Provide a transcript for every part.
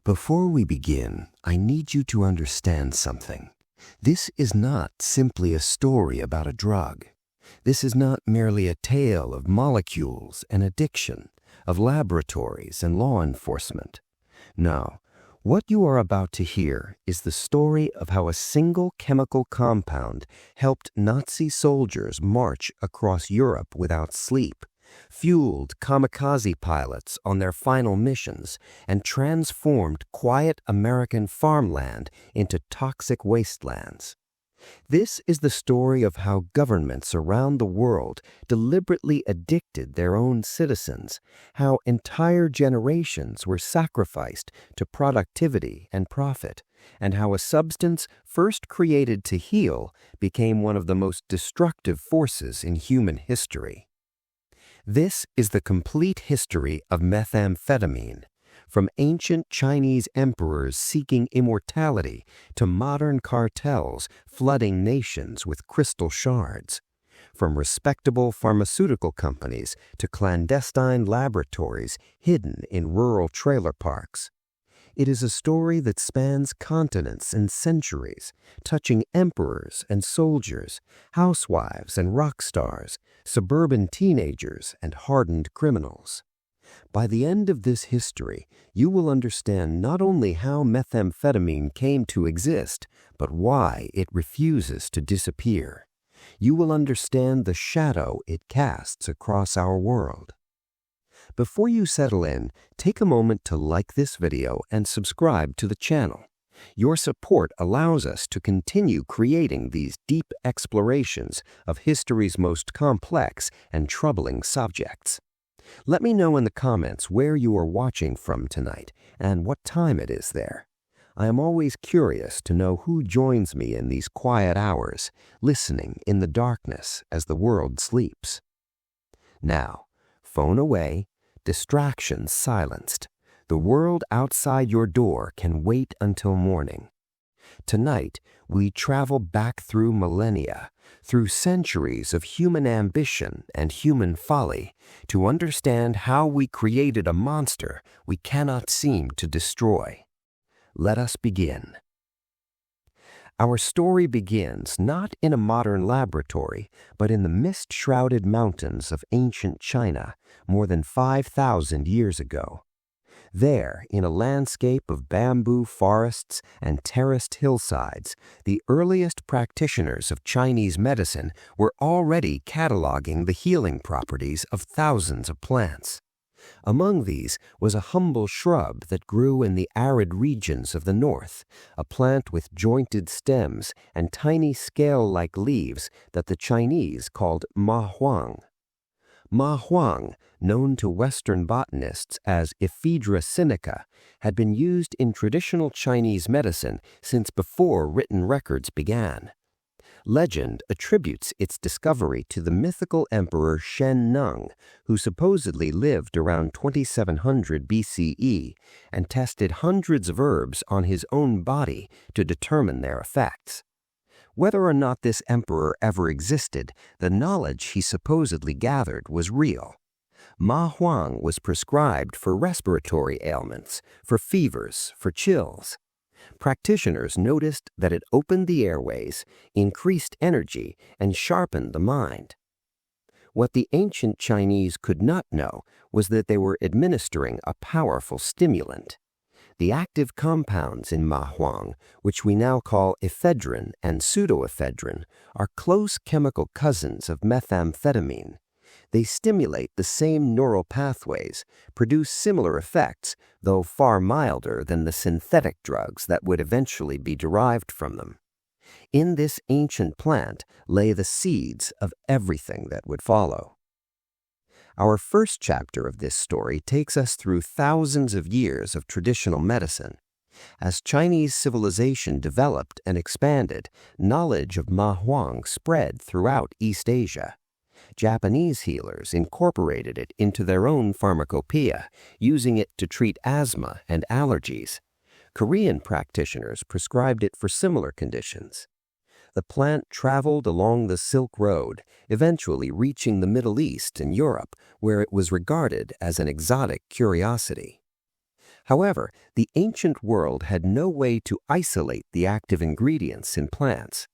Before we begin, I need you to understand something. This is not simply a story about a drug. This is not merely a tale of molecules and addiction, of laboratories and law enforcement. No, what you are about to hear is the story of how a single chemical compound helped Nazi soldiers march across Europe without sleep, fueled kamikaze pilots on their final missions, and transformed quiet American farmland into toxic wastelands. This is the story of how governments around the world deliberately addicted their own citizens, how entire generations were sacrificed to productivity and profit, and how a substance first created to heal became one of the most destructive forces in human history. This is the complete history of methamphetamine, from ancient Chinese emperors seeking immortality to modern cartels flooding nations with crystal shards, from respectable pharmaceutical companies to clandestine laboratories hidden in rural trailer parks. It is a story that spans continents and centuries, touching emperors and soldiers, housewives and rock stars, suburban teenagers and hardened criminals. By the end of this history, you will understand not only how methamphetamine came to exist, but why it refuses to disappear. You will understand the shadow it casts across our world. Before you settle in, take a moment to like this video and subscribe to the channel. Your support allows us to continue creating these deep explorations of history's most complex and troubling subjects. Let me know in the comments where you are watching from tonight and what time it is there. I am always curious to know who joins me in these quiet hours, listening in the darkness as the world sleeps. Now, phone away, distractions silenced. The world outside your door can wait until morning. Tonight, we travel back through millennia, through centuries of human ambition and human folly, to understand how we created a monster we cannot seem to destroy. Let us begin. Our story begins not in a modern laboratory, but in the mist-shrouded mountains of ancient China, more than 5,000 years ago. There, in a landscape of bamboo forests and terraced hillsides, the earliest practitioners of Chinese medicine were already cataloging the healing properties of thousands of plants. Among these was a humble shrub that grew in the arid regions of the north, a plant with jointed stems and tiny scale-like leaves that the Chinese called ma huang. Ma huang, known to Western botanists as Ephedra sinica, had been used in traditional Chinese medicine since before written records began. Legend attributes its discovery to the mythical emperor Shen Nung, who supposedly lived around 2700 BCE and tested hundreds of herbs on his own body to determine their effects. Whether or not this emperor ever existed, the knowledge he supposedly gathered was real. Ma huang was prescribed for respiratory ailments, for fevers, for chills. Practitioners noticed that it opened the airways, increased energy, and sharpened the mind. What the ancient Chinese could not know was that they were administering a powerful stimulant. The active compounds in ma huang, which we now call ephedrine and pseudoephedrine, are close chemical cousins of methamphetamine. They stimulate the same neural pathways, produce similar effects, though far milder than the synthetic drugs that would eventually be derived from them. In this ancient plant lay the seeds of everything that would follow. Our first chapter of this story takes us through thousands of years of traditional medicine. As Chinese civilization developed and expanded, knowledge of ma huang spread throughout East Asia. Japanese healers incorporated it into their own pharmacopoeia, using it to treat asthma and allergies. Korean practitioners prescribed it for similar conditions. The plant traveled along the Silk Road, eventually reaching the Middle East and Europe, where it was regarded as an exotic curiosity. However, the ancient world had no way to isolate the active ingredients in plants.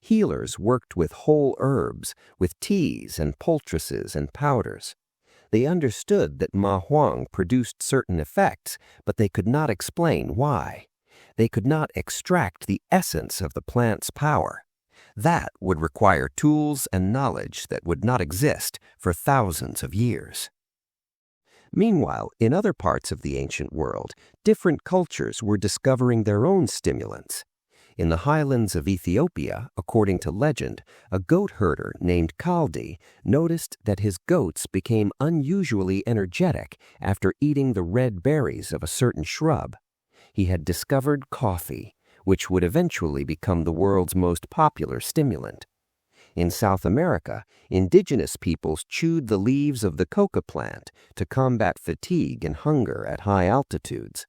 Healers worked with whole herbs, with teas and poultices and powders. They understood that ma huang produced certain effects, but they could not explain why. They could not extract the essence of the plant's power. That would require tools and knowledge that would not exist for thousands of years. Meanwhile, in other parts of the ancient world, different cultures were discovering their own stimulants. In the highlands of Ethiopia, according to legend, a goat herder named Kaldi noticed that his goats became unusually energetic after eating the red berries of a certain shrub. He had discovered coffee, which would eventually become the world's most popular stimulant. In South America, indigenous peoples chewed the leaves of the coca plant to combat fatigue and hunger at high altitudes.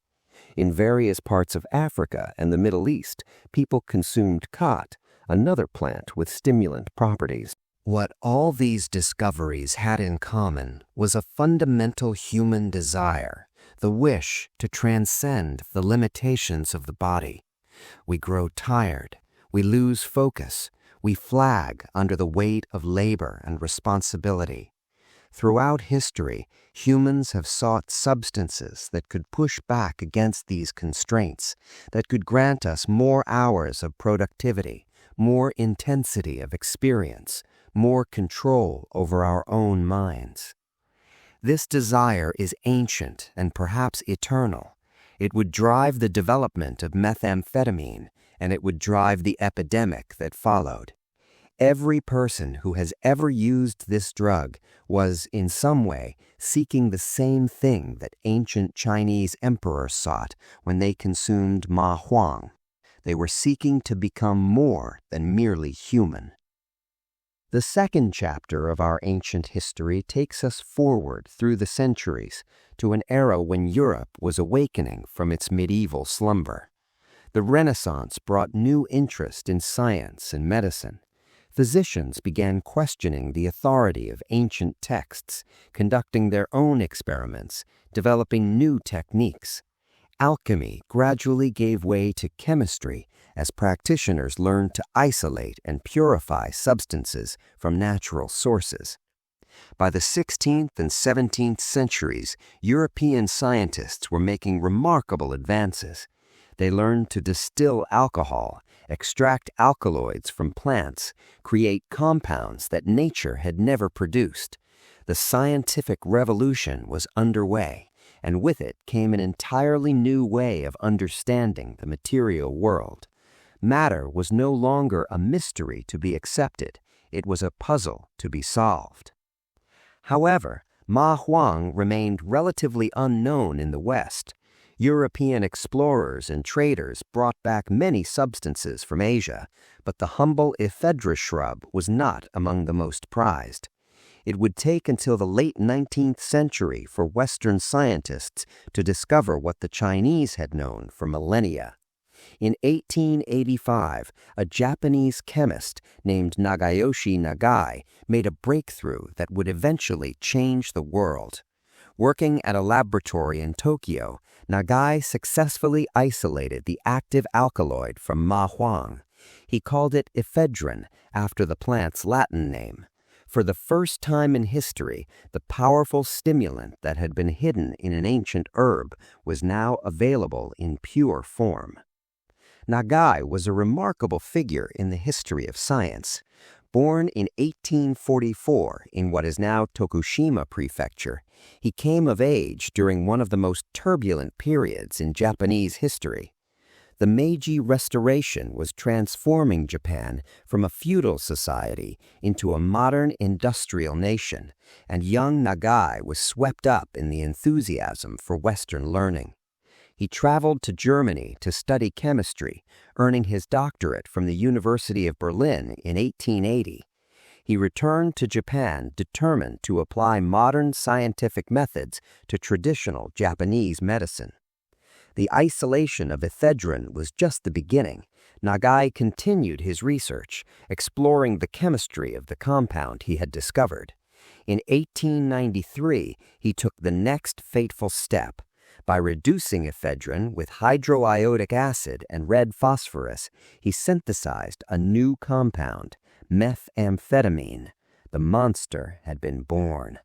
In various parts of Africa and the Middle East, people consumed khat, another plant with stimulant properties. What all these discoveries had in common was a fundamental human desire, the wish to transcend the limitations of the body. We grow tired, we lose focus, we flag under the weight of labor and responsibility. Throughout history, humans have sought substances that could push back against these constraints, that could grant us more hours of productivity, more intensity of experience, more control over our own minds. This desire is ancient and perhaps eternal. It would drive the development of methamphetamine, and it would drive the epidemic that followed. Every person who has ever used this drug was, in some way, seeking the same thing that ancient Chinese emperors sought when they consumed ma huang. They were seeking to become more than merely human. The second chapter of our ancient history takes us forward through the centuries to an era when Europe was awakening from its medieval slumber. The Renaissance brought new interest in science and medicine. Physicians began questioning the authority of ancient texts, conducting their own experiments, developing new techniques. Alchemy gradually gave way to chemistry as practitioners learned to isolate and purify substances from natural sources. By the 16th and 17th centuries, European scientists were making remarkable advances. They learned to distill alcohol, extract alkaloids from plants, create compounds that nature had never produced. The scientific revolution was underway, and with it came an entirely new way of understanding the material world. Matter was no longer a mystery to be accepted. It was a puzzle to be solved. However, ma huang remained relatively unknown in the West. European explorers and traders brought back many substances from Asia, but the humble ephedra shrub was not among the most prized. It would take until the late 19th century for Western scientists to discover what the Chinese had known for millennia. In 1885, a Japanese chemist named Nagayoshi Nagai made a breakthrough that would eventually change the world. Working at a laboratory in Tokyo, Nagai successfully isolated the active alkaloid from ma huang. He called it ephedrine, after the plant's Latin name. For the first time in history, the powerful stimulant that had been hidden in an ancient herb was now available in pure form. Nagai was a remarkable figure in the history of science. Born in 1844 in what is now Tokushima Prefecture, he came of age during one of the most turbulent periods in Japanese history. The Meiji Restoration was transforming Japan from a feudal society into a modern industrial nation, and young Nagai was swept up in the enthusiasm for Western learning. He traveled to Germany to study chemistry, earning his doctorate from the University of Berlin in 1880. He returned to Japan determined to apply modern scientific methods to traditional Japanese medicine. The isolation of ephedrine was just the beginning. Nagai continued his research, exploring the chemistry of the compound he had discovered. In 1893, he took the next fateful step. By reducing ephedrine with hydroiodic acid and red phosphorus, he synthesized a new compound, methamphetamine. The monster had been born.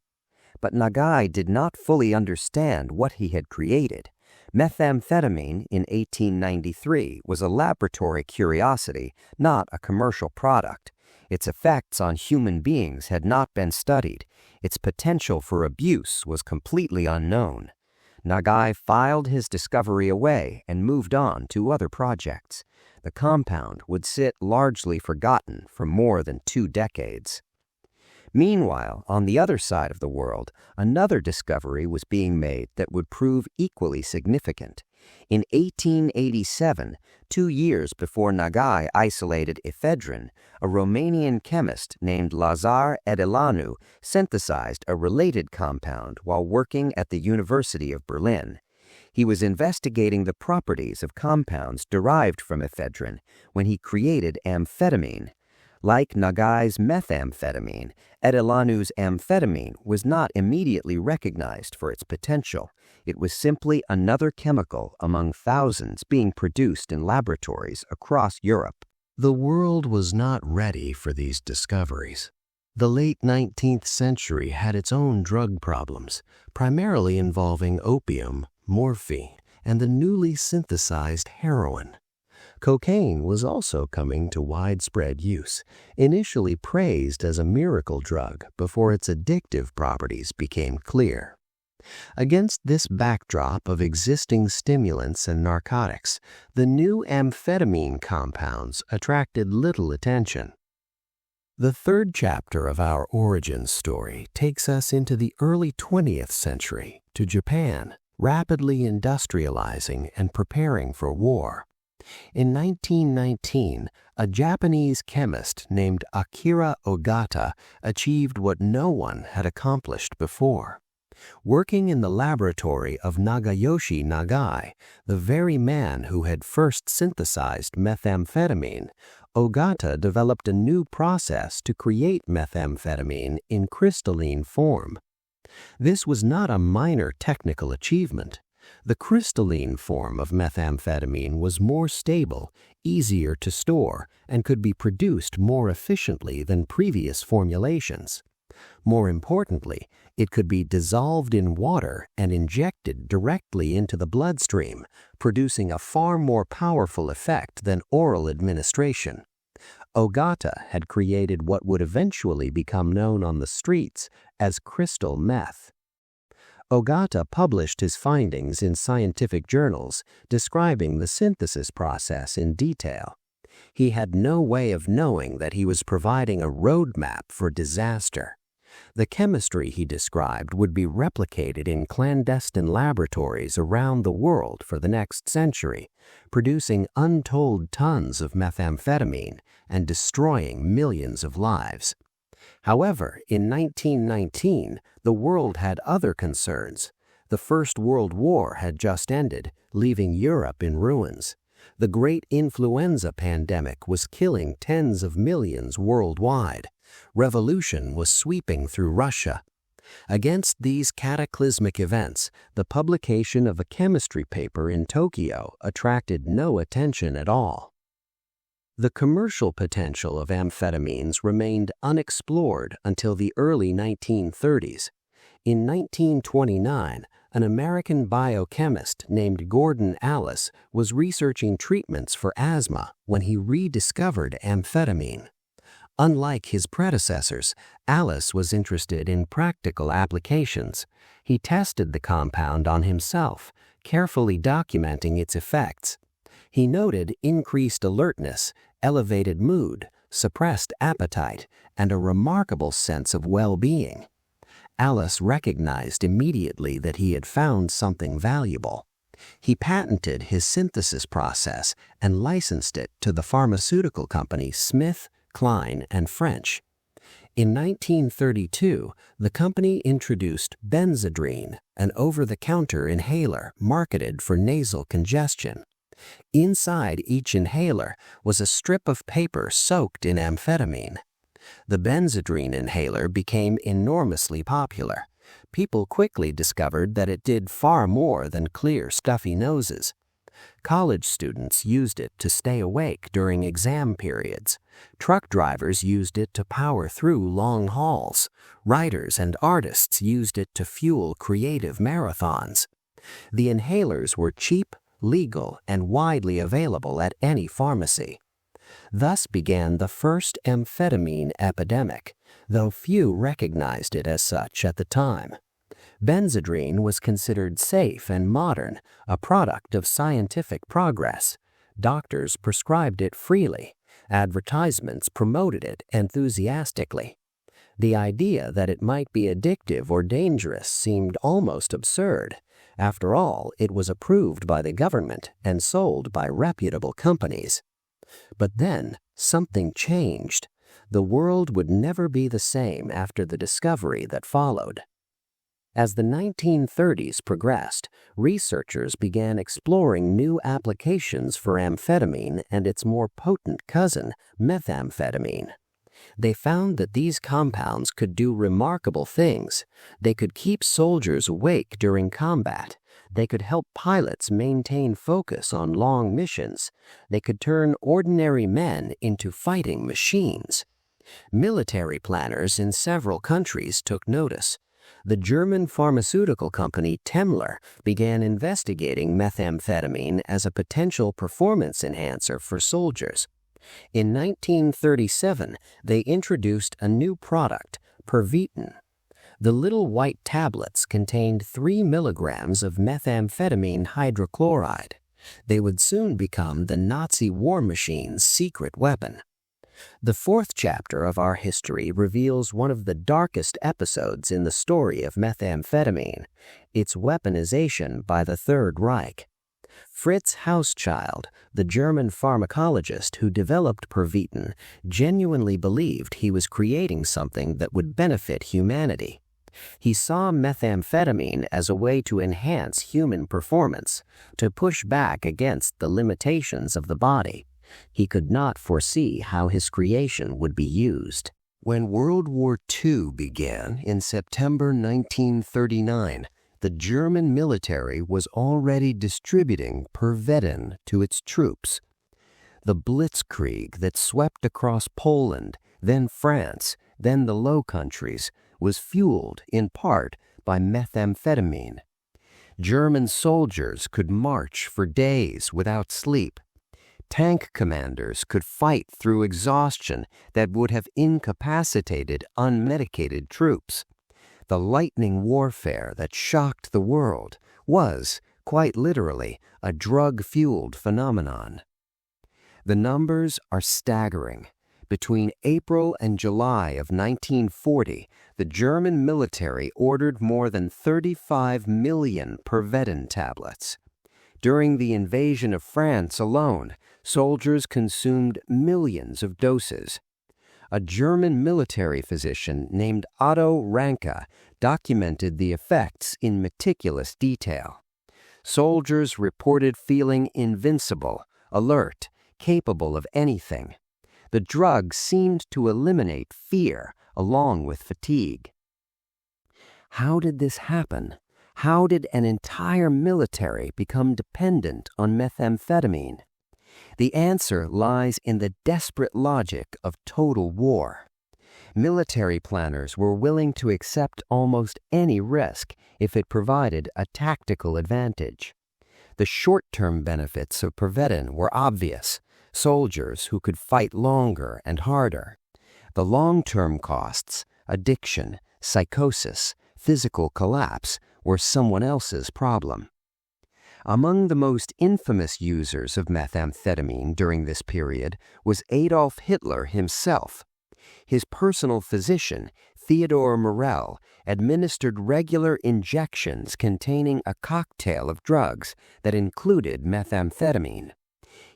But Nagai did not fully understand what he had created. Methamphetamine in 1893 was a laboratory curiosity, not a commercial product. Its effects on human beings had not been studied. Its potential for abuse was completely unknown. Nagai filed his discovery away and moved on to other projects. The compound would sit largely forgotten for more than 2 decades. Meanwhile, on the other side of the world, another discovery was being made that would prove equally significant. In 1887, 2 years before Nagai isolated ephedrine, a Romanian chemist named Lazar Edelanu synthesized a related compound while working at the University of Berlin. He was investigating the properties of compounds derived from ephedrine when he created amphetamine. Like Nagai's methamphetamine, Edelanu's amphetamine was not immediately recognized for its potential. It was simply another chemical among thousands being produced in laboratories across Europe. The world was not ready for these discoveries. The late 19th century had its own drug problems, primarily involving opium, morphine, and the newly synthesized heroin. Cocaine was also coming to widespread use, initially praised as a miracle drug before its addictive properties became clear. Against this backdrop of existing stimulants and narcotics, the new amphetamine compounds attracted little attention. The third chapter of our origin story takes us into the early 20th century to Japan, rapidly industrializing and preparing for war. In 1919, a Japanese chemist named Akira Ogata achieved what no one had accomplished before. Working in the laboratory of Nagayoshi Nagai, the very man who had first synthesized methamphetamine, Ogata developed a new process to create methamphetamine in crystalline form. This was not a minor technical achievement. The crystalline form of methamphetamine was more stable, easier to store, and could be produced more efficiently than previous formulations. More importantly, it could be dissolved in water and injected directly into the bloodstream, producing a far more powerful effect than oral administration. Ogata had created what would eventually become known on the streets as crystal meth. Ogata published his findings in scientific journals, describing the synthesis process in detail. He had no way of knowing that he was providing a roadmap for disaster. The chemistry he described would be replicated in clandestine laboratories around the world for the next century, producing untold tons of methamphetamine and destroying millions of lives. However, in 1919, the world had other concerns. The First World War had just ended, leaving Europe in ruins. The great influenza pandemic was killing tens of millions worldwide. Revolution was sweeping through Russia. Against these cataclysmic events, the publication of a chemistry paper in Tokyo attracted no attention at all. The commercial potential of amphetamines remained unexplored until the early 1930s. In 1929, an American biochemist named Gordon Alice was researching treatments for asthma when he rediscovered amphetamine. Unlike his predecessors, Alice was interested in practical applications. He tested the compound on himself, carefully documenting its effects. He noted increased alertness, elevated mood, suppressed appetite, and a remarkable sense of well-being. Alice recognized immediately that he had found something valuable. He patented his synthesis process and licensed it to the pharmaceutical company Smith, Kline, and French. In 1932, the company introduced Benzedrine, an over-the-counter inhaler marketed for nasal congestion. Inside each inhaler was a strip of paper soaked in amphetamine. The Benzedrine inhaler became enormously popular. People quickly discovered that it did far more than clear stuffy noses. College students used it to stay awake during exam periods. Truck drivers used it to power through long hauls. Writers and artists used it to fuel creative marathons. The inhalers were cheap, legal, and widely available at any pharmacy. Thus began the first amphetamine epidemic, though few recognized it as such at the time. Benzedrine was considered safe and modern, a product of scientific progress. Doctors prescribed it freely. Advertisements promoted it enthusiastically. The idea that it might be addictive or dangerous seemed almost absurd. After all, it was approved by the government and sold by reputable companies. But then, something changed. The world would never be the same after the discovery that followed. As the 1930s progressed, researchers began exploring new applications for amphetamine and its more potent cousin, methamphetamine. They found that these compounds could do remarkable things. They could keep soldiers awake during combat. They could help pilots maintain focus on long missions. They could turn ordinary men into fighting machines. Military planners in several countries took notice. The German pharmaceutical company Temmler began investigating methamphetamine as a potential performance enhancer for soldiers. In 1937, they introduced a new product, prohibition. The little white tablets contained 3 milligrams of methamphetamine hydrochloride. They would soon become the Nazi war machine's secret weapon. The 4th chapter of our history reveals one of the darkest episodes in the story of methamphetamine, its weaponization by the Third Reich. Fritz Hauschild, the German pharmacologist who developed prohibition, genuinely believed he was creating something that would benefit humanity. He saw methamphetamine as a way to enhance human performance, to push back against the limitations of the body. He could not foresee how his creation would be used. When World War II began in September 1939, the German military was already distributing prohibition to its troops. The blitzkrieg that swept across Poland, then France, then the Low Countries, was fueled in part by methamphetamine. German soldiers could march for days without sleep. Tank commanders could fight through exhaustion that would have incapacitated unmedicated troops. The lightning warfare that shocked the world was, quite literally, a drug-fueled phenomenon. The numbers are staggering. Between April and July of 1940, the German military ordered more than 35 million prohibition tablets. During the invasion of France alone, soldiers consumed millions of doses. A German military physician named Otto Ranke documented the effects in meticulous detail. Soldiers reported feeling invincible, alert, capable of anything. The drug seemed to eliminate fear along with fatigue. How did this happen? How did an entire military become dependent on methamphetamine? The answer lies in the desperate logic of total war. Military planners were willing to accept almost any risk if it provided a tactical advantage. The short-term benefits of prohibition were obvious: soldiers who could fight longer and harder. The long-term costs, addiction, psychosis, physical collapse, were someone else's problem. Among the most infamous users of methamphetamine during this period was Adolf Hitler himself. His personal physician, Theodor Morell, administered regular injections containing a cocktail of drugs that included methamphetamine.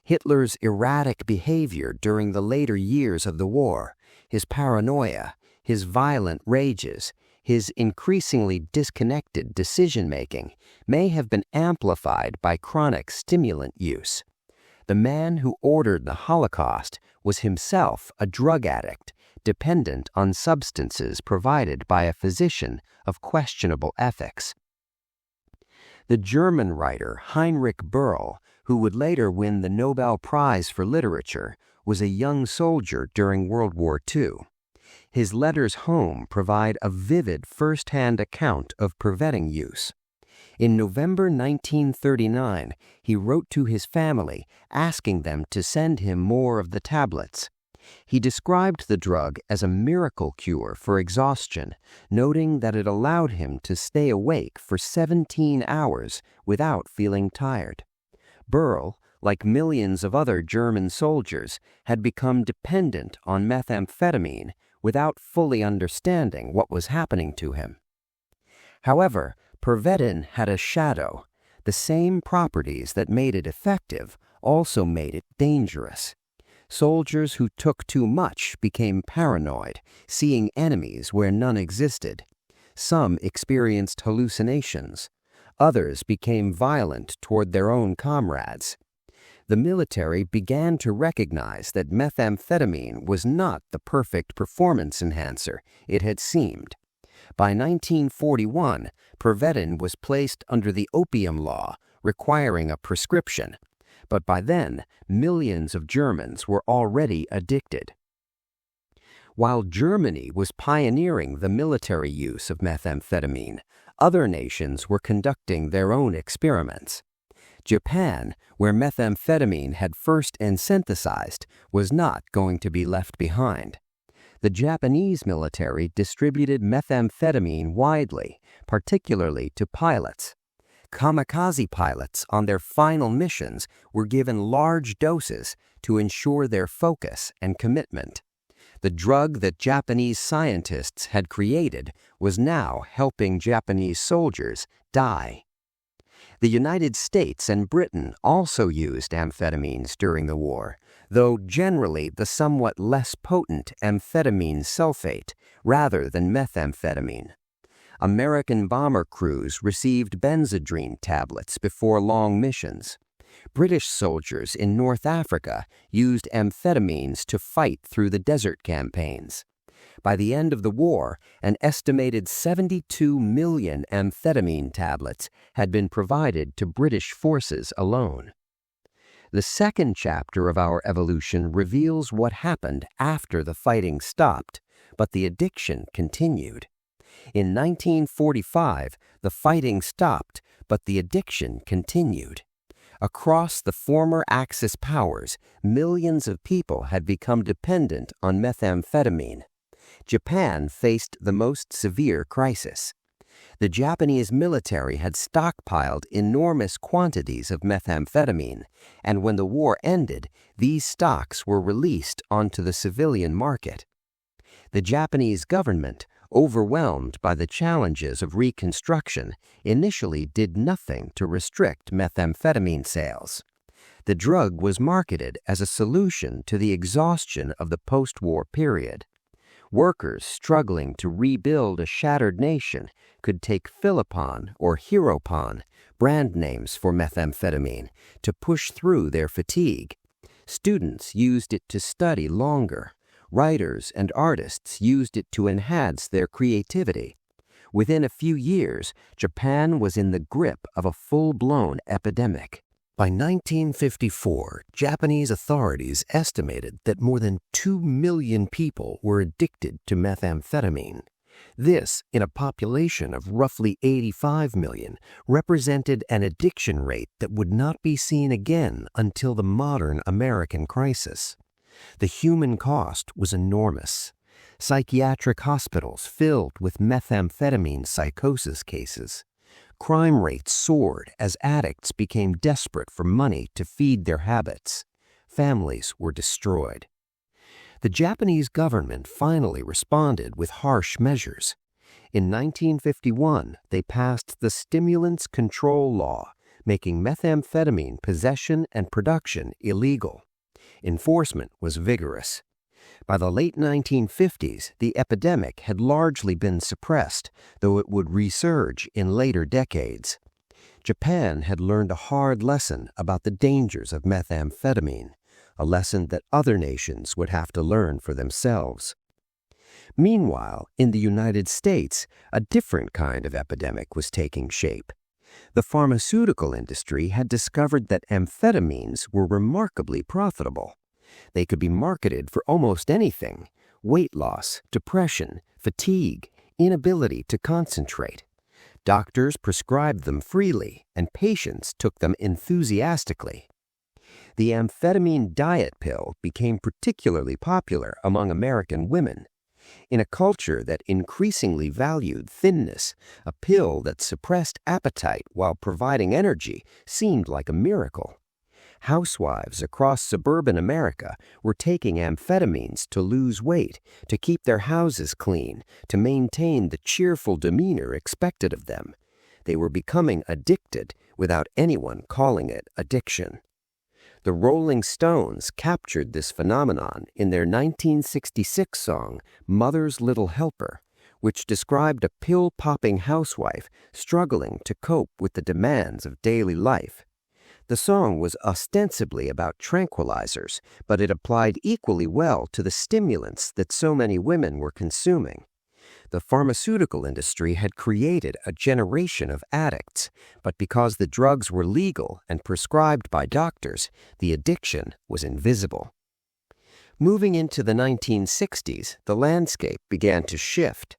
Hitler's erratic behavior during the later years of the war, his paranoia, his violent rages, his increasingly disconnected decision-making may have been amplified by chronic stimulant use. The man who ordered the Holocaust was himself a drug addict, dependent on substances provided by a physician of questionable ethics. The German writer Heinrich Böll, who would later win the Nobel Prize for Literature, was a young soldier during World War II. His letters home provide a vivid first-hand account of preventing use. In November 1939, he wrote to his family asking them to send him more of the tablets. He described the drug as a miracle cure for exhaustion, noting that it allowed him to stay awake for 17 hours without feeling tired. Böll, like millions of other German soldiers, had become dependent on methamphetamine without fully understanding what was happening to him. However, Pervitin had a shadow. The same properties that made it effective also made it dangerous. Soldiers who took too much became paranoid, seeing enemies where none existed. Some experienced hallucinations. Others became violent toward their own comrades. The military began to recognize that methamphetamine was not the perfect performance enhancer it had seemed. By 1941, Pervitin was placed under the opium law, requiring a prescription. But by then, millions of Germans were already addicted. While Germany was pioneering the military use of methamphetamine, other nations were conducting their own experiments. Japan, where methamphetamine had first been synthesized, was not going to be left behind. The Japanese military distributed methamphetamine widely, particularly to pilots. Kamikaze pilots on their final missions were given large doses to ensure their focus and commitment. The drug that Japanese scientists had created was now helping Japanese soldiers die. The United States and Britain also used amphetamines during the war, though generally the somewhat less potent amphetamine sulfate rather than methamphetamine. American bomber crews received benzedrine tablets before long missions. British soldiers in North Africa used amphetamines to fight through the desert campaigns. By the end of the war, an estimated 72 million amphetamine tablets had been provided to British forces alone. The second chapter of our evolution reveals what happened after the fighting stopped, but the addiction continued. In 1945, the fighting stopped, but the addiction continued. Across the former Axis powers, millions of people had become dependent on methamphetamine. Japan faced the most severe crisis. The Japanese military had stockpiled enormous quantities of methamphetamine, and when the war ended, these stocks were released onto the civilian market. The Japanese government, overwhelmed by the challenges of Reconstruction, initially did nothing to restrict methamphetamine sales. The drug was marketed as a solution to the exhaustion of the post-war period. Workers struggling to rebuild a shattered nation could take Philipon or Heropon, brand names for methamphetamine, to push through their fatigue. Students used it to study longer. Writers and artists used it to enhance their creativity. Within a few years, Japan was in the grip of a full-blown epidemic. By 1954, Japanese authorities estimated that more than 2 million people were addicted to methamphetamine. This, in a population of roughly 85 million, represented an addiction rate that would not be seen again until the modern American crisis. The human cost was enormous. Psychiatric hospitals filled with methamphetamine psychosis cases. Crime rates soared as addicts became desperate for money to feed their habits. Families were destroyed. The Japanese government finally responded with harsh measures. In 1951, they passed the Stimulants Control Law, making methamphetamine possession and production illegal. Enforcement was vigorous. By the late 1950s, the epidemic had largely been suppressed, though it would resurge in later decades. Japan had learned a hard lesson about the dangers of methamphetamine, a lesson that other nations would have to learn for themselves. Meanwhile, in the United States, a different kind of epidemic was taking shape. The pharmaceutical industry had discovered that amphetamines were remarkably profitable. They could be marketed for almost anything: weight loss, depression, fatigue, inability to concentrate. Doctors prescribed them freely, and patients took them enthusiastically. The amphetamine diet pill became particularly popular among American women. In a culture that increasingly valued thinness, a pill that suppressed appetite while providing energy seemed like a miracle. Housewives across suburban America were taking amphetamines to lose weight, to keep their houses clean, to maintain the cheerful demeanor expected of them. They were becoming addicted without anyone calling it addiction. The Rolling Stones captured this phenomenon in their 1966 song, Mother's Little Helper, which described a pill-popping housewife struggling to cope with the demands of daily life. The song was ostensibly about tranquilizers, but it applied equally well to the stimulants that so many women were consuming. The pharmaceutical industry had created a generation of addicts, but because the drugs were legal and prescribed by doctors, the addiction was invisible. Moving into the 1960s, the landscape began to shift.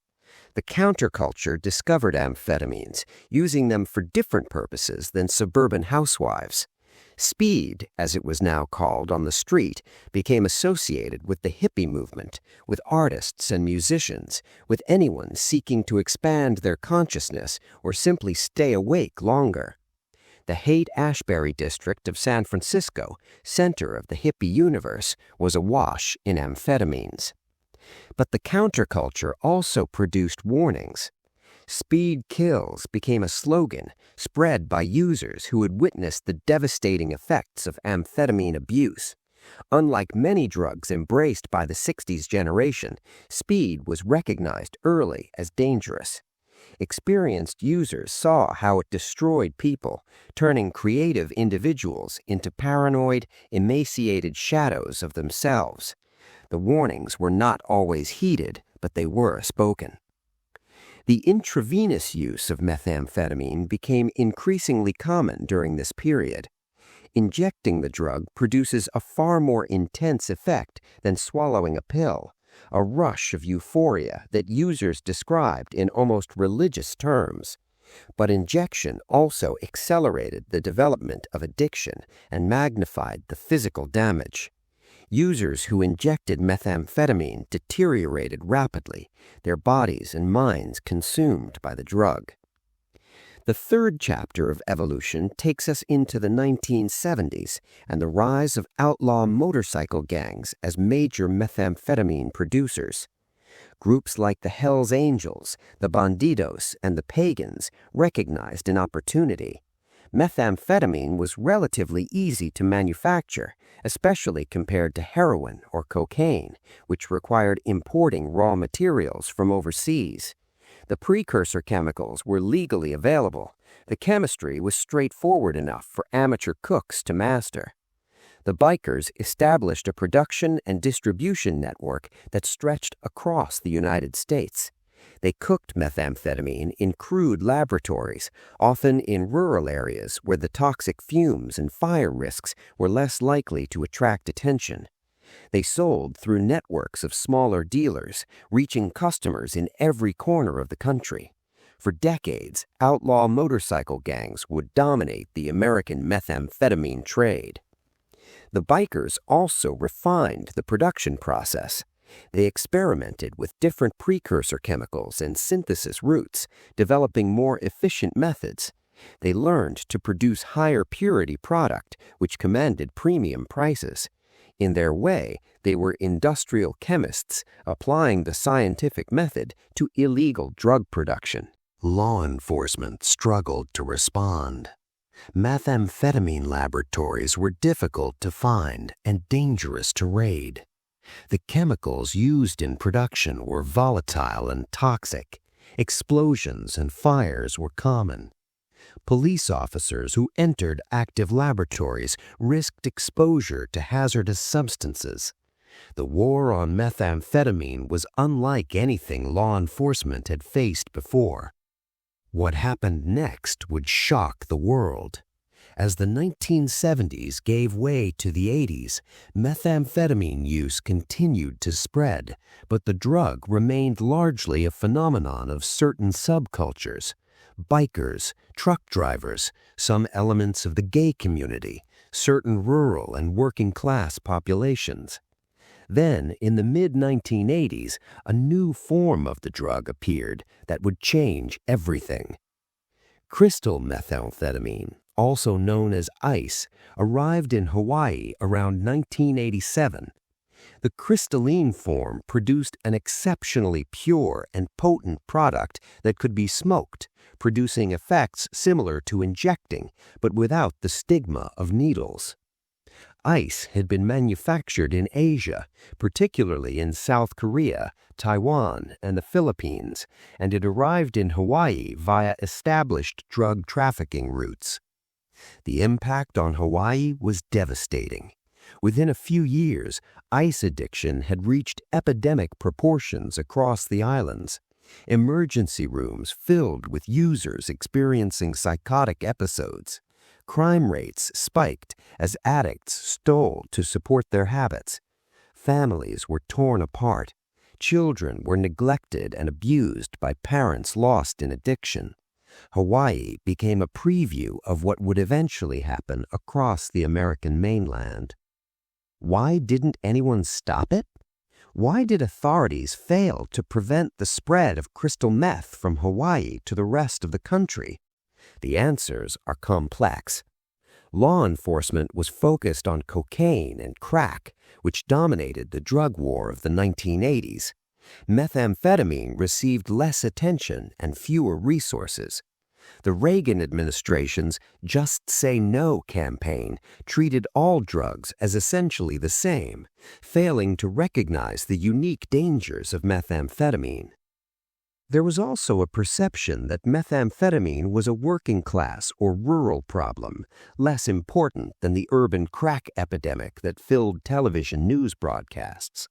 The counterculture discovered amphetamines, using them for different purposes than suburban housewives. Speed, as it was now called on the street, became associated with the hippie movement, with artists and musicians, with anyone seeking to expand their consciousness or simply stay awake longer. The Haight-Ashbury district of San Francisco, center of the hippie universe, was awash in amphetamines. But the counterculture also produced warnings. Speed kills became a slogan spread by users who had witnessed the devastating effects of amphetamine abuse. Unlike many drugs embraced by the 60s generation, speed was recognized early as dangerous. Experienced users saw how it destroyed people, turning creative individuals into paranoid, emaciated shadows of themselves. The warnings were not always heeded, but they were spoken. The intravenous use of methamphetamine became increasingly common during this period. Injecting the drug produces a far more intense effect than swallowing a pill, a rush of euphoria that users described in almost religious terms. But injection also accelerated the development of addiction and magnified the physical damage. Users who injected methamphetamine deteriorated rapidly, their bodies and minds consumed by the drug. The third chapter of evolution takes us into the 1970s and the rise of outlaw motorcycle gangs as major methamphetamine producers. Groups like the Hells Angels, the Bandidos, and the Pagans recognized an opportunity. Methamphetamine was relatively easy to manufacture, especially compared to heroin or cocaine, which required importing raw materials from overseas. The precursor chemicals were legally available. The chemistry was straightforward enough for amateur cooks to master. The bikers established a production and distribution network that stretched across the United States. They cooked methamphetamine in crude laboratories, often in rural areas where the toxic fumes and fire risks were less likely to attract attention. They sold through networks of smaller dealers, reaching customers in every corner of the country. For decades, outlaw motorcycle gangs would dominate the American methamphetamine trade. The bikers also refined the production process. They experimented with different precursor chemicals and synthesis routes, developing more efficient methods. They learned to produce higher purity product, which commanded premium prices. In their way, they were industrial chemists applying the scientific method to illegal drug production. Law enforcement struggled to respond. Methamphetamine laboratories were difficult to find and dangerous to raid. The chemicals used in production were volatile and toxic. Explosions and fires were common. Police officers who entered active laboratories risked exposure to hazardous substances. The war on methamphetamine was unlike anything law enforcement had faced before. What happened next would shock the world. As the 1970s gave way to the 80s, methamphetamine use continued to spread, but the drug remained largely a phenomenon of certain subcultures: bikers, truck drivers, some elements of the gay community, certain rural and working-class populations. Then, in the mid-1980s, a new form of the drug appeared that would change everything. Crystal methamphetamine, also known as ice, arrived in Hawaii around 1987. The crystalline form produced an exceptionally pure and potent product that could be smoked, producing effects similar to injecting, but without the stigma of needles. Ice had been manufactured in Asia, particularly in South Korea, Taiwan, and the Philippines, and it arrived in Hawaii via established drug trafficking routes. The impact on Hawaii was devastating. Within a few years, ice addiction had reached epidemic proportions across the islands. Emergency rooms filled with users experiencing psychotic episodes. Crime rates spiked as addicts stole to support their habits. Families were torn apart. Children were neglected and abused by parents lost in addiction. Hawaii became a preview of what would eventually happen across the American mainland. Why didn't anyone stop it? Why did authorities fail to prevent the spread of crystal meth from Hawaii to the rest of the country? The answers are complex. Law enforcement was focused on cocaine and crack, which dominated the drug war of the 1980s. Methamphetamine received less attention and fewer resources. The Reagan administration's Just Say No campaign treated all drugs as essentially the same, failing to recognize the unique dangers of methamphetamine. There was also a perception that methamphetamine was a working-class or rural problem, less important than the urban crack epidemic that filled television news broadcasts.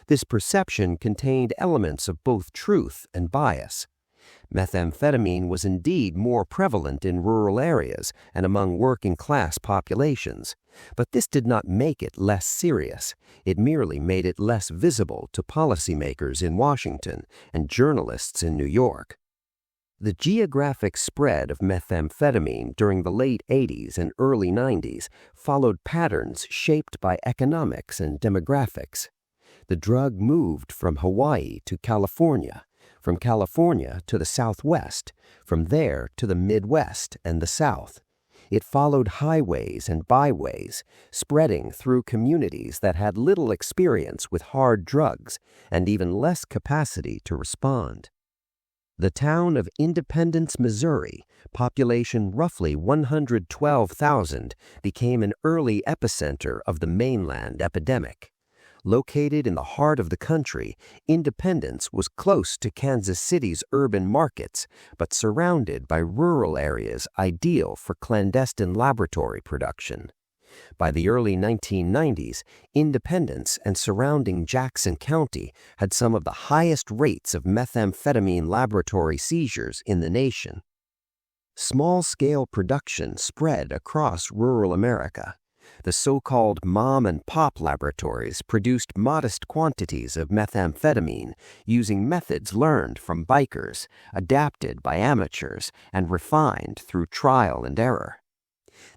This perception contained elements of both truth and bias. Methamphetamine was indeed more prevalent in rural areas and among working-class populations, but this did not make it less serious. It merely made it less visible to policymakers in Washington and journalists in New York. The geographic spread of methamphetamine during the late 80s and early 90s followed patterns shaped by economics and demographics. The drug moved from Hawaii to California, from California to the Southwest, from there to the Midwest and the South. It followed highways and byways, spreading through communities that had little experience with hard drugs and even less capacity to respond. The town of Independence, Missouri, population roughly 112,000, became an early epicenter of the mainland epidemic. Located in the heart of the country, Independence was close to Kansas City's urban markets, but surrounded by rural areas ideal for clandestine laboratory production. By the early 1990s, Independence and surrounding Jackson County had some of the highest rates of methamphetamine laboratory seizures in the nation. Small-scale production spread across rural America. The so-called mom-and-pop laboratories produced modest quantities of methamphetamine using methods learned from bikers, adapted by amateurs, and refined through trial and error.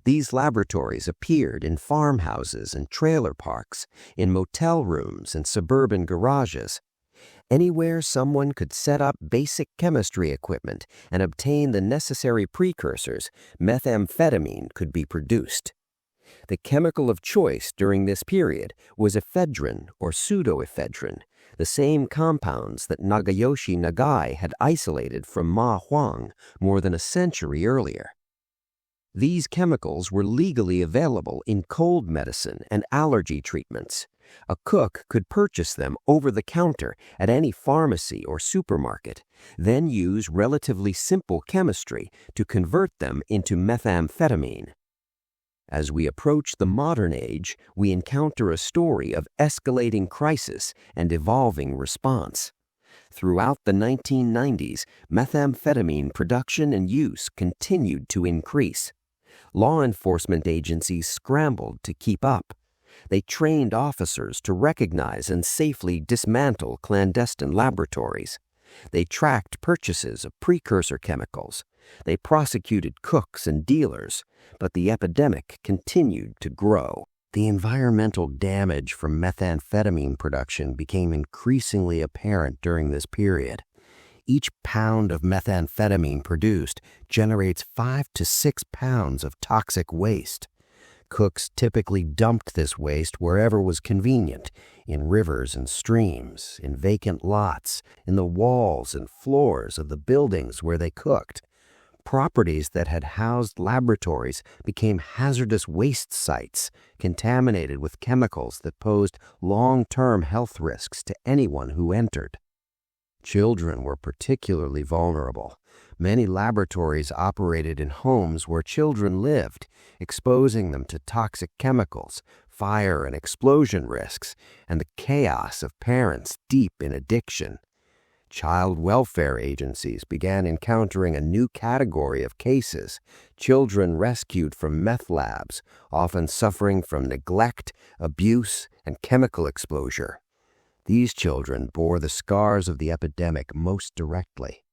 These laboratories appeared in farmhouses and trailer parks, in motel rooms and suburban garages. Anywhere someone could set up basic chemistry equipment and obtain the necessary precursors, methamphetamine could be produced. The chemical of choice during this period was ephedrine or pseudoephedrine, the same compounds that Nagayoshi Nagai had isolated from Ma Huang more than a century earlier. These chemicals were legally available in cold medicine and allergy treatments. A cook could purchase them over the counter at any pharmacy or supermarket, then use relatively simple chemistry to convert them into methamphetamine. As we approach the modern age, we encounter a story of escalating crisis and evolving response. Throughout the 1990s, methamphetamine production and use continued to increase. Law enforcement agencies scrambled to keep up. They trained officers to recognize and safely dismantle clandestine laboratories. They tracked purchases of precursor chemicals. They prosecuted cooks and dealers, but the epidemic continued to grow. The environmental damage from methamphetamine production became increasingly apparent during this period. Each pound of methamphetamine produced generates 5 to 6 pounds of toxic waste. Cooks typically dumped this waste wherever was convenient, in rivers and streams, in vacant lots, in the walls and floors of the buildings where they cooked. Properties that had housed laboratories became hazardous waste sites, contaminated with chemicals that posed long-term health risks to anyone who entered. Children were particularly vulnerable. Many laboratories operated in homes where children lived, exposing them to toxic chemicals, fire and explosion risks, and the chaos of parents deep in addiction. Child welfare agencies began encountering a new category of cases, children rescued from meth labs, often suffering from neglect, abuse, and chemical exposure. These children bore the scars of the epidemic most directly.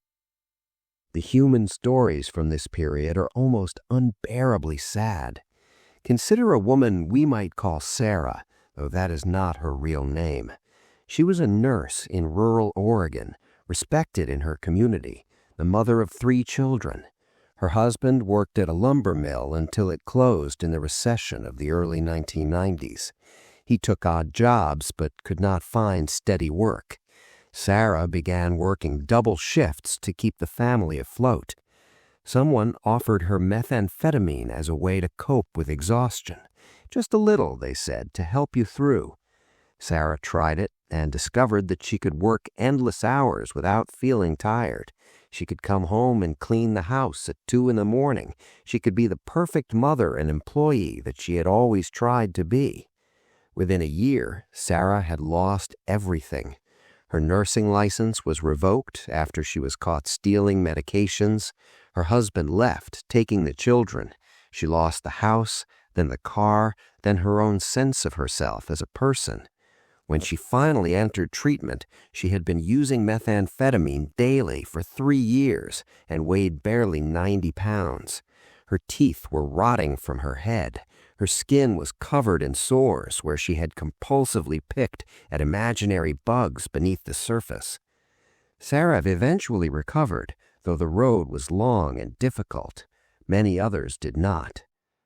The human stories from this period are almost unbearably sad. Consider a woman we might call Sarah, though that is not her real name. She was a nurse in rural Oregon, respected in her community, the mother of 3 children. Her husband worked at a lumber mill until it closed in the recession of the early 1990s. He took odd jobs but could not find steady work. Sarah began working double shifts to keep the family afloat. Someone offered her methamphetamine as a way to cope with exhaustion. Just a little, they said, to help you through. Sarah tried it and discovered that she could work endless hours without feeling tired. She could come home and clean the house at 2 a.m. She could be the perfect mother and employee that she had always tried to be. Within a year, Sarah had lost everything. Her nursing license was revoked after she was caught stealing medications. Her husband left, taking the children. She lost the house, then the car, then her own sense of herself as a person. When she finally entered treatment, she had been using methamphetamine daily for 3 years and weighed barely 90 pounds. Her teeth were rotting from her head. Her skin was covered in sores where she had compulsively picked at imaginary bugs beneath the surface. Sarah eventually recovered, though the road was long and difficult. Many others did not.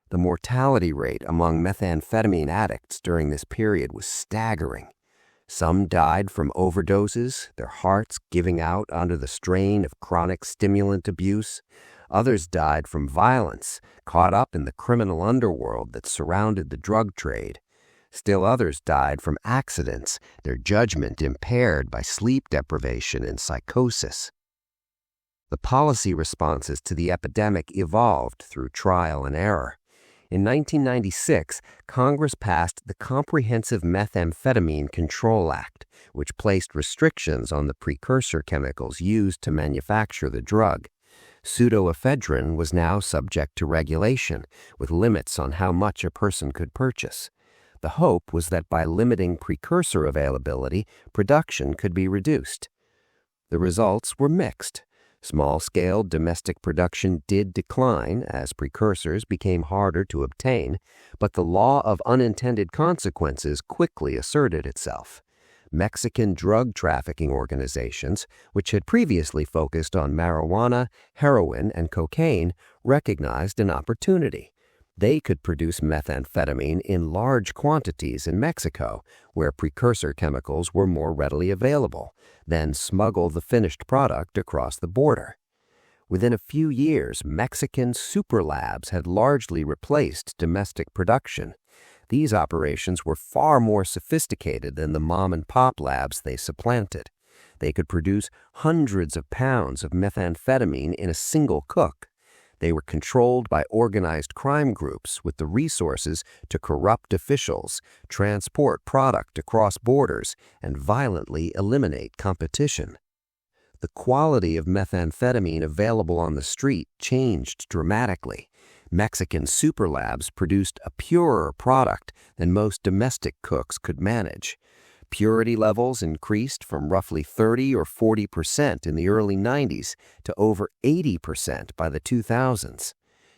The mortality rate among methamphetamine addicts during this period was staggering. Some died from overdoses, their hearts giving out under the strain of chronic stimulant abuse. Others died from violence, caught up in the criminal underworld that surrounded the drug trade. Still others died from accidents, their judgment impaired by sleep deprivation and psychosis. The policy responses to the epidemic evolved through trial and error. In 1996, Congress passed the Comprehensive Methamphetamine Control Act, which placed restrictions on the precursor chemicals used to manufacture the drug. Pseudoephedrine was now subject to regulation, with limits on how much a person could purchase. The hope was that by limiting precursor availability, production could be reduced. The results were mixed. Small-scale domestic production did decline as precursors became harder to obtain, but the law of unintended consequences quickly asserted itself. Mexican drug trafficking organizations, which had previously focused on marijuana, heroin, and cocaine, recognized an opportunity. They could produce methamphetamine in large quantities in Mexico, where precursor chemicals were more readily available, then smuggle the finished product across the border. Within a few years, Mexican superlabs had largely replaced domestic production. These operations were far more sophisticated than the mom-and-pop labs they supplanted. They could produce hundreds of pounds of methamphetamine in a single cook. They were controlled by organized crime groups with the resources to corrupt officials, transport product across borders, and violently eliminate competition. The quality of methamphetamine available on the street changed dramatically. Mexican super labs produced a purer product than most domestic cooks could manage. Purity levels increased from roughly 30 or 40% in the early 90s to over 80% by the 2000s.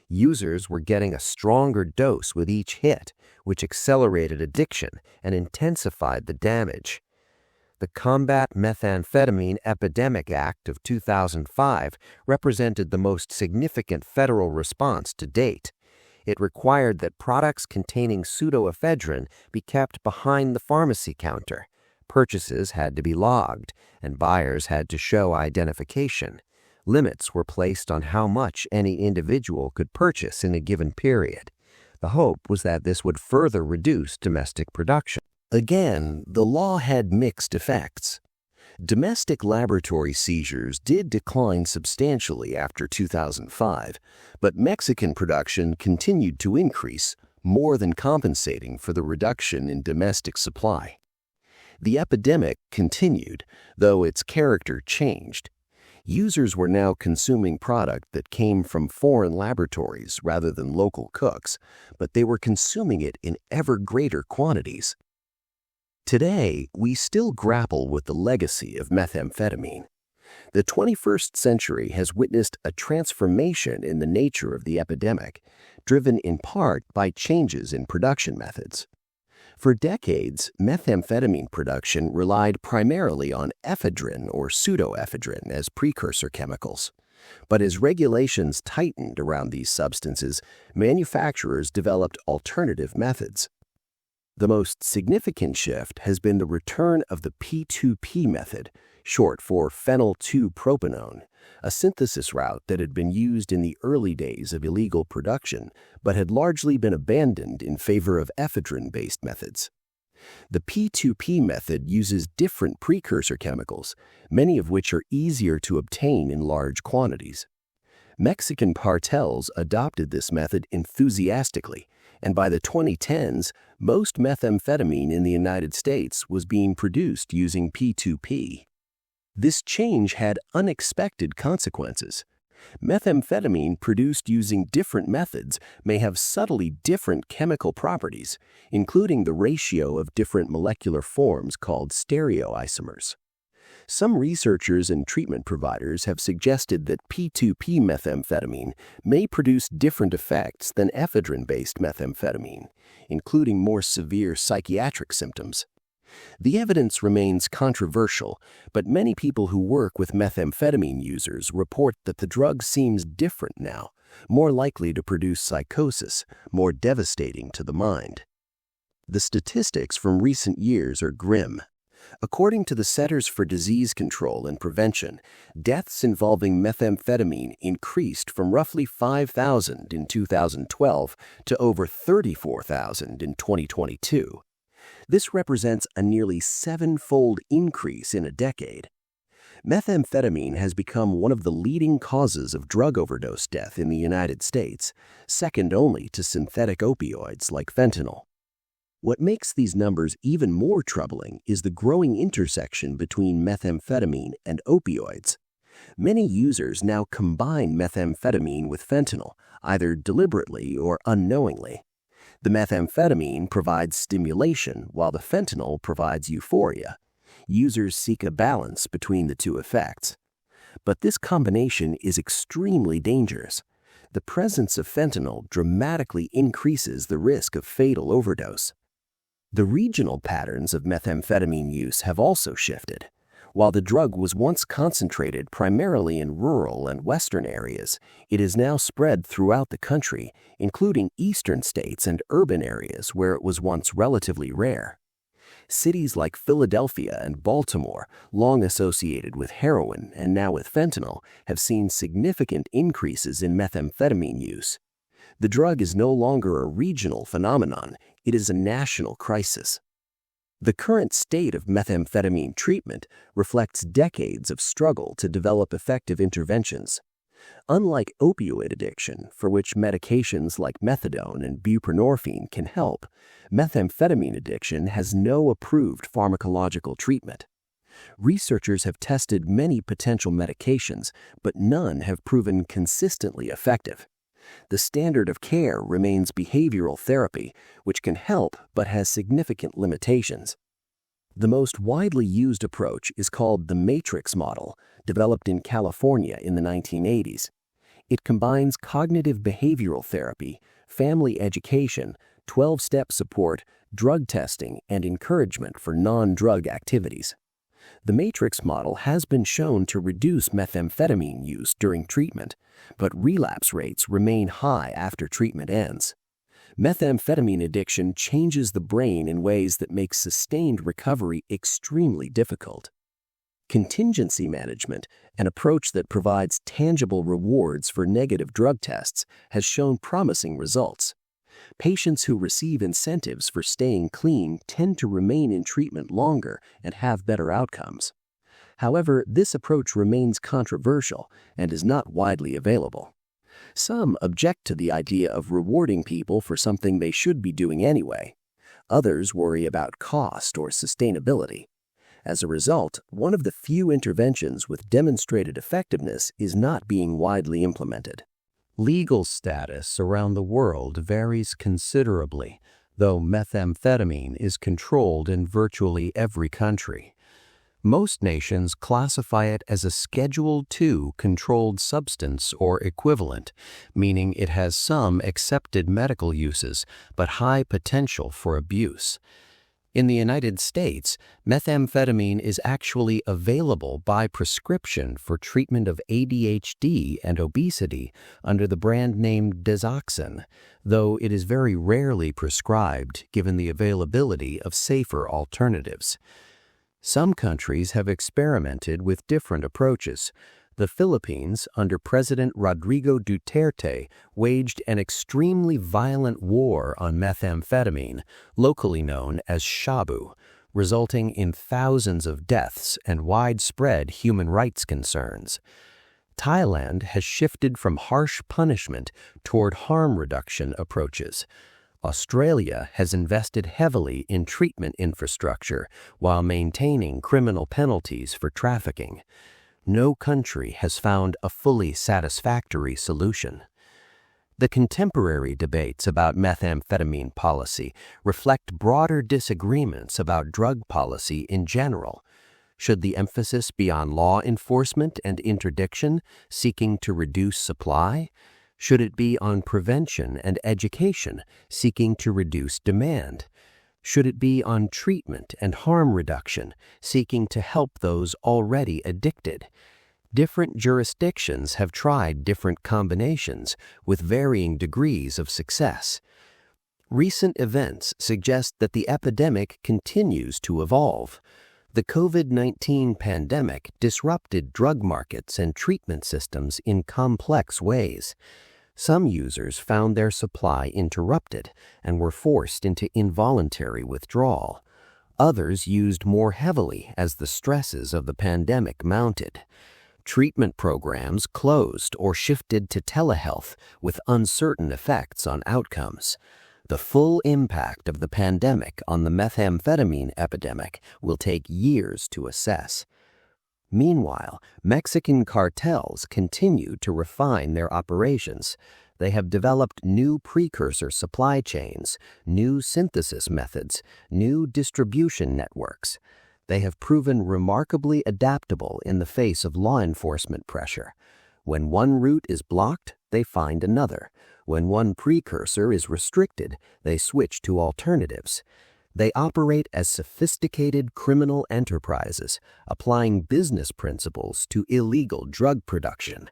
Users were getting a stronger dose with each hit, which accelerated addiction and intensified the damage. The Combat Methamphetamine Epidemic Act of 2005 represented the most significant federal response to date. It required that products containing pseudoephedrine be kept behind the pharmacy counter. Purchases had to be logged, and buyers had to show identification. Limits were placed on how much any individual could purchase in a given period. The hope was that this would further reduce domestic production. Again, the law had mixed effects. Domestic laboratory seizures did decline substantially after 2005, but Mexican production continued to increase, more than compensating for the reduction in domestic supply. The epidemic continued, though its character changed. Users were now consuming product that came from foreign laboratories rather than local cooks, but they were consuming it in ever greater quantities. Today, we still grapple with the legacy of methamphetamine. The 21st century has witnessed a transformation in the nature of the epidemic, driven in part by changes in production methods. For decades, methamphetamine production relied primarily on ephedrine or pseudoephedrine as precursor chemicals. But as regulations tightened around these substances, manufacturers developed alternative methods. The most significant shift has been the return of the P2P method, short for phenyl-2-propanone, a synthesis route that had been used in the early days of illegal production but had largely been abandoned in favor of ephedrine-based methods. The P2P method uses different precursor chemicals, many of which are easier to obtain in large quantities. Mexican cartels adopted this method enthusiastically, and by the 2010s, most methamphetamine in the United States was being produced using P2P. This change had unexpected consequences. Methamphetamine produced using different methods may have subtly different chemical properties, including the ratio of different molecular forms called stereoisomers. Some researchers and treatment providers have suggested that P2P methamphetamine may produce different effects than ephedrine-based methamphetamine, including more severe psychiatric symptoms. The evidence remains controversial, but many people who work with methamphetamine users report that the drug seems different now, more likely to produce psychosis, more devastating to the mind. The statistics from recent years are grim. According to the Centers for Disease Control and Prevention, deaths involving methamphetamine increased from roughly 5,000 in 2012 to over 34,000 in 2022. This represents a nearly seven-fold increase in a decade. Methamphetamine has become one of the leading causes of drug overdose death in the United States, second only to synthetic opioids like fentanyl. What makes these numbers even more troubling is the growing intersection between methamphetamine and opioids. Many users now combine methamphetamine with fentanyl, either deliberately or unknowingly. The methamphetamine provides stimulation, while the fentanyl provides euphoria. Users seek a balance between the two effects. But this combination is extremely dangerous. The presence of fentanyl dramatically increases the risk of fatal overdose. The regional patterns of methamphetamine use have also shifted. While the drug was once concentrated primarily in rural and western areas, it is now spread throughout the country, including eastern states and urban areas where it was once relatively rare. Cities like Philadelphia and Baltimore, long associated with heroin and now with fentanyl, have seen significant increases in methamphetamine use. The drug is no longer a regional phenomenon, it is a national crisis. The current state of methamphetamine treatment reflects decades of struggle to develop effective interventions. Unlike opioid addiction, for which medications like methadone and buprenorphine can help, methamphetamine addiction has no approved pharmacological treatment. Researchers have tested many potential medications, but none have proven consistently effective. The standard of care remains behavioral therapy, which can help but has significant limitations. The most widely used approach is called the Matrix model, developed in California in the 1980s. It combines cognitive behavioral therapy, family education, 12-step support, drug testing, and encouragement for non-drug activities. The Matrix model has been shown to reduce methamphetamine use during treatment, but relapse rates remain high after treatment ends. Methamphetamine addiction changes the brain in ways that make sustained recovery extremely difficult. Contingency management, an approach that provides tangible rewards for negative drug tests, has shown promising results. Patients who receive incentives for staying clean tend to remain in treatment longer and have better outcomes. However, this approach remains controversial and is not widely available. Some object to the idea of rewarding people for something they should be doing anyway. Others worry about cost or sustainability. As a result, one of the few interventions with demonstrated effectiveness is not being widely implemented. Legal status around the world varies considerably, though methamphetamine is controlled in virtually every country. Most nations classify it as a Schedule II controlled substance or equivalent, meaning it has some accepted medical uses but high potential for abuse. In the United States, methamphetamine is actually available by prescription for treatment of ADHD and obesity under the brand name Desoxyn, though it is very rarely prescribed given the availability of safer alternatives. Some countries have experimented with different approaches. The Philippines, under President Rodrigo Duterte, waged an extremely violent war on methamphetamine, locally known as shabu, resulting in thousands of deaths and widespread human rights concerns. Thailand has shifted from harsh punishment toward harm reduction approaches. Australia has invested heavily in treatment infrastructure while maintaining criminal penalties for trafficking. No country has found a fully satisfactory solution. The contemporary debates about methamphetamine policy reflect broader disagreements about drug policy in general. Should the emphasis be on law enforcement and interdiction, seeking to reduce supply? Should it be on prevention and education, seeking to reduce demand? Should it be on treatment and harm reduction, seeking to help those already addicted? Different jurisdictions have tried different combinations with varying degrees of success. Recent events suggest that the epidemic continues to evolve. The COVID-19 pandemic disrupted drug markets and treatment systems in complex ways. Some users found their supply interrupted and were forced into involuntary withdrawal. Others used more heavily as the stresses of the pandemic mounted. Treatment programs closed or shifted to telehealth with uncertain effects on outcomes. The full impact of the pandemic on the methamphetamine epidemic will take years to assess. Meanwhile, Mexican cartels continue to refine their operations. They have developed new precursor supply chains, new synthesis methods, new distribution networks. They have proven remarkably adaptable in the face of law enforcement pressure. When one route is blocked, they find another. When one precursor is restricted, they switch to alternatives. They operate as sophisticated criminal enterprises, applying business principles to illegal drug production.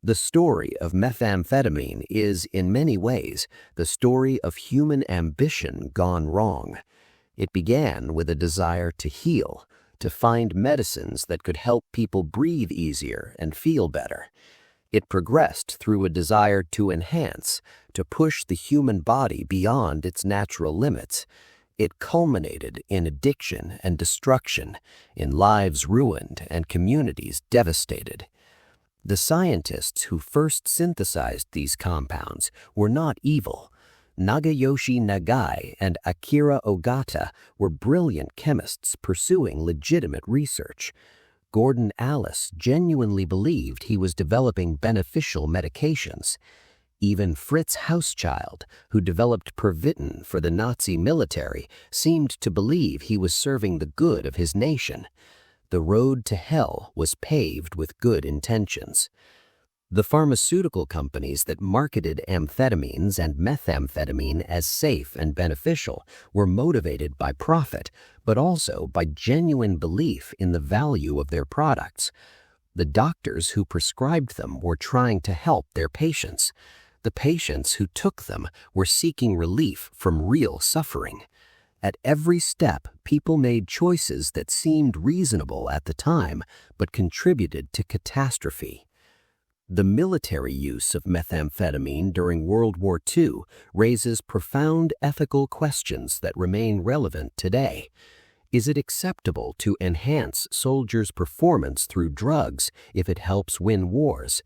The story of methamphetamine is, in many ways, the story of human ambition gone wrong. It began with a desire to heal, to find medicines that could help people breathe easier and feel better. It progressed through a desire to enhance, to push the human body beyond its natural limits. It culminated in addiction and destruction, in lives ruined and communities devastated. The scientists who first synthesized these compounds were not evil. Nagayoshi Nagai and Akira Ogata were brilliant chemists pursuing legitimate research. Gordon Alice genuinely believed he was developing beneficial medications. Even Fritz Hauschild, who developed Pervitin for the Nazi military, seemed to believe he was serving the good of his nation. The road to hell was paved with good intentions. The pharmaceutical companies that marketed amphetamines and methamphetamine as safe and beneficial were motivated by profit, but also by genuine belief in the value of their products. The doctors who prescribed them were trying to help their patients. The patients who took them were seeking relief from real suffering. At every step, people made choices that seemed reasonable at the time, but contributed to catastrophe. The military use of methamphetamine during World War II raises profound ethical questions that remain relevant today. Is it acceptable to enhance soldiers' performance through drugs if it helps win wars?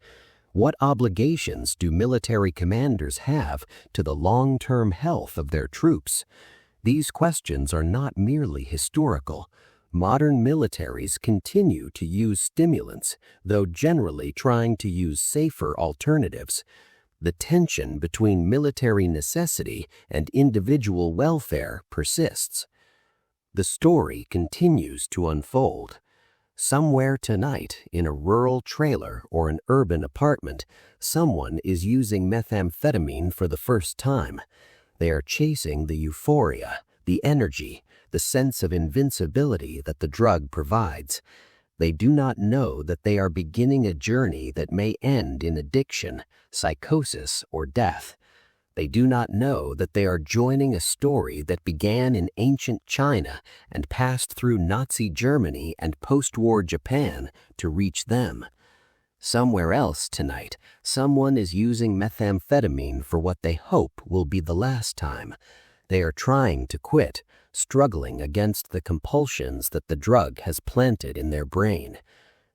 What obligations do military commanders have to the long-term health of their troops? These questions are not merely historical. Modern militaries continue to use stimulants, though generally trying to use safer alternatives. The tension between military necessity and individual welfare persists. The story continues to unfold. Somewhere tonight, in a rural trailer or an urban apartment, someone is using methamphetamine for the first time. They are chasing the euphoria, the energy, the sense of invincibility that the drug provides. They do not know that they are beginning a journey that may end in addiction, psychosis, or death. They do not know that they are joining a story that began in ancient China and passed through Nazi Germany and post-war Japan to reach them. Somewhere else tonight, someone is using methamphetamine for what they hope will be the last time. They are trying to quit, struggling against the compulsions that the drug has planted in their brain.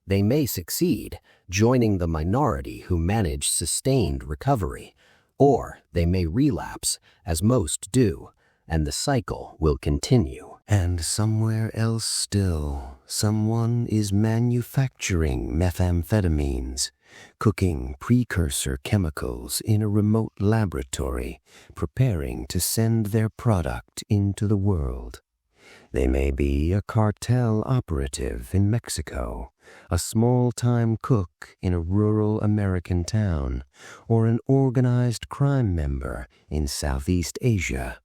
They may succeed, joining the minority who manage sustained recovery. Or they may relapse, as most do, and the cycle will continue. And somewhere else still, someone is manufacturing methamphetamines, cooking precursor chemicals in a remote laboratory, preparing to send their product into the world. They may be a cartel operative in Mexico, a small-time cook in a rural American town, or an organized crime member in Southeast Asia.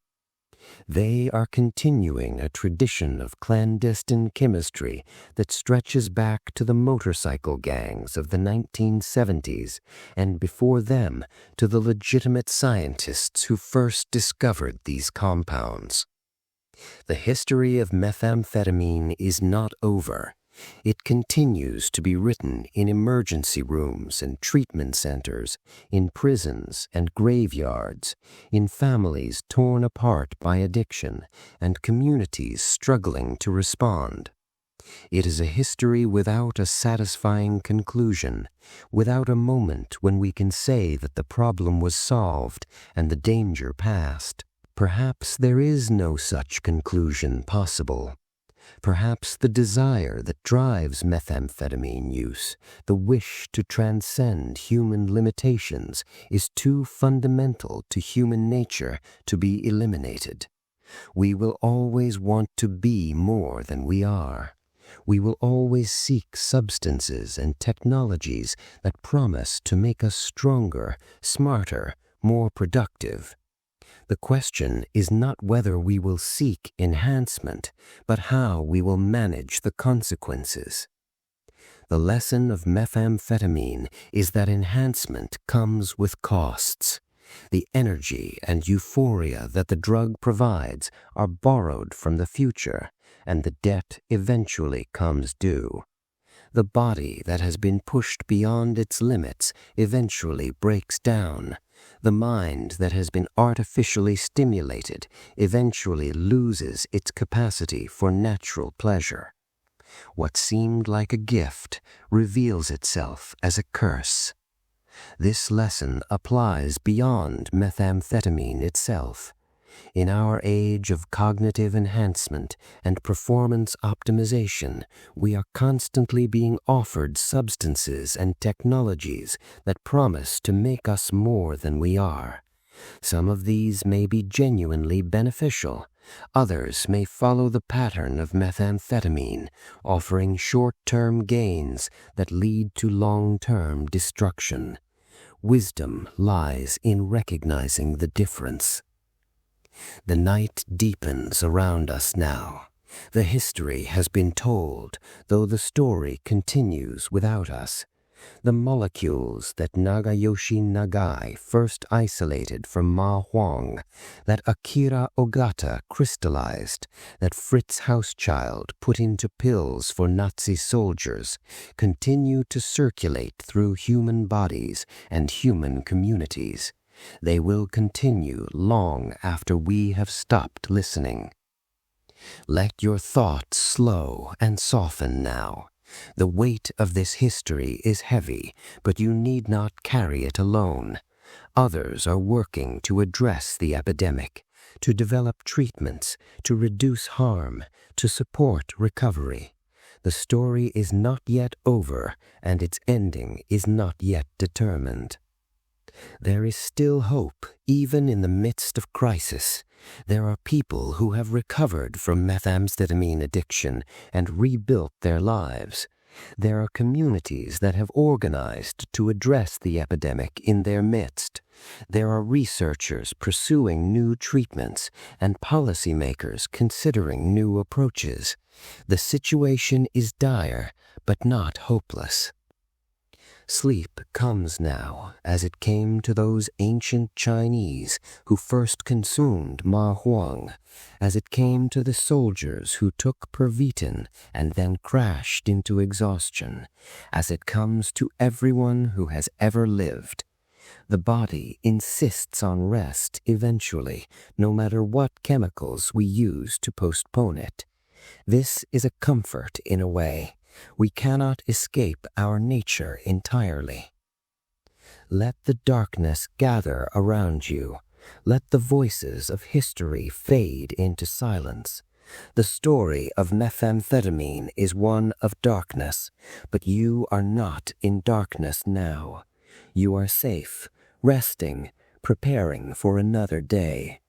They are continuing a tradition of clandestine chemistry that stretches back to the motorcycle gangs of the 1970s, and before them to the legitimate scientists who first discovered these compounds. The history of methamphetamine is not over. It continues to be written in emergency rooms and treatment centers, in prisons and graveyards, in families torn apart by addiction, and communities struggling to respond. It is a history without a satisfying conclusion, without a moment when we can say that the problem was solved and the danger past. Perhaps there is no such conclusion possible. Perhaps the desire that drives methamphetamine use, the wish to transcend human limitations, is too fundamental to human nature to be eliminated. We will always want to be more than we are. We will always seek substances and technologies that promise to make us stronger, smarter, more productive. The question is not whether we will seek enhancement, but how we will manage the consequences. The lesson of methamphetamine is that enhancement comes with costs. The energy and euphoria that the drug provides are borrowed from the future, and the debt eventually comes due. The body that has been pushed beyond its limits eventually breaks down. The mind that has been artificially stimulated eventually loses its capacity for natural pleasure. What seemed like a gift reveals itself as a curse. This lesson applies beyond methamphetamine itself. In our age of cognitive enhancement and performance optimization, we are constantly being offered substances and technologies that promise to make us more than we are. Some of these may be genuinely beneficial. Others may follow the pattern of methamphetamine, offering short-term gains that lead to long-term destruction. Wisdom lies in recognizing the difference. The night deepens around us now. The history has been told, though the story continues without us. The molecules that Nagayoshi Nagai first isolated from Ma Huang, that Akira Ogata crystallized, that Fritz Hauschild put into pills for Nazi soldiers, continue to circulate through human bodies and human communities. They will continue long after we have stopped listening. Let your thoughts slow and soften now. The weight of this history is heavy, but you need not carry it alone. Others are working to address the epidemic, to develop treatments, to reduce harm, to support recovery. The story is not yet over, and its ending is not yet determined. There is still hope, even in the midst of crisis. There are people who have recovered from methamphetamine addiction and rebuilt their lives. There are communities that have organized to address the epidemic in their midst. There are researchers pursuing new treatments and policymakers considering new approaches. The situation is dire, but not hopeless. Sleep comes now, as it came to those ancient Chinese who first consumed Ma Huang, as it came to the soldiers who took Pervitin and then crashed into exhaustion, as it comes to everyone who has ever lived. The body insists on rest eventually, no matter what chemicals we use to postpone it. This is a comfort in a way. We cannot escape our nature entirely. Let the darkness gather around you. Let the voices of history fade into silence. The story of methamphetamine is one of darkness, but you are not in darkness now. You are safe, resting, preparing for another day.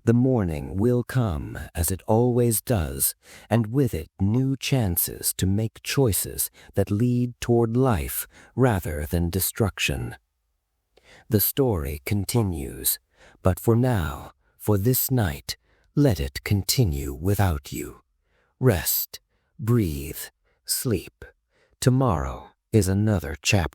The morning will come, as it always does, and with it new chances to make choices that lead toward life rather than destruction. The story continues, but for now, for this night, let it continue without you. Rest, breathe, sleep. Tomorrow is another chapter.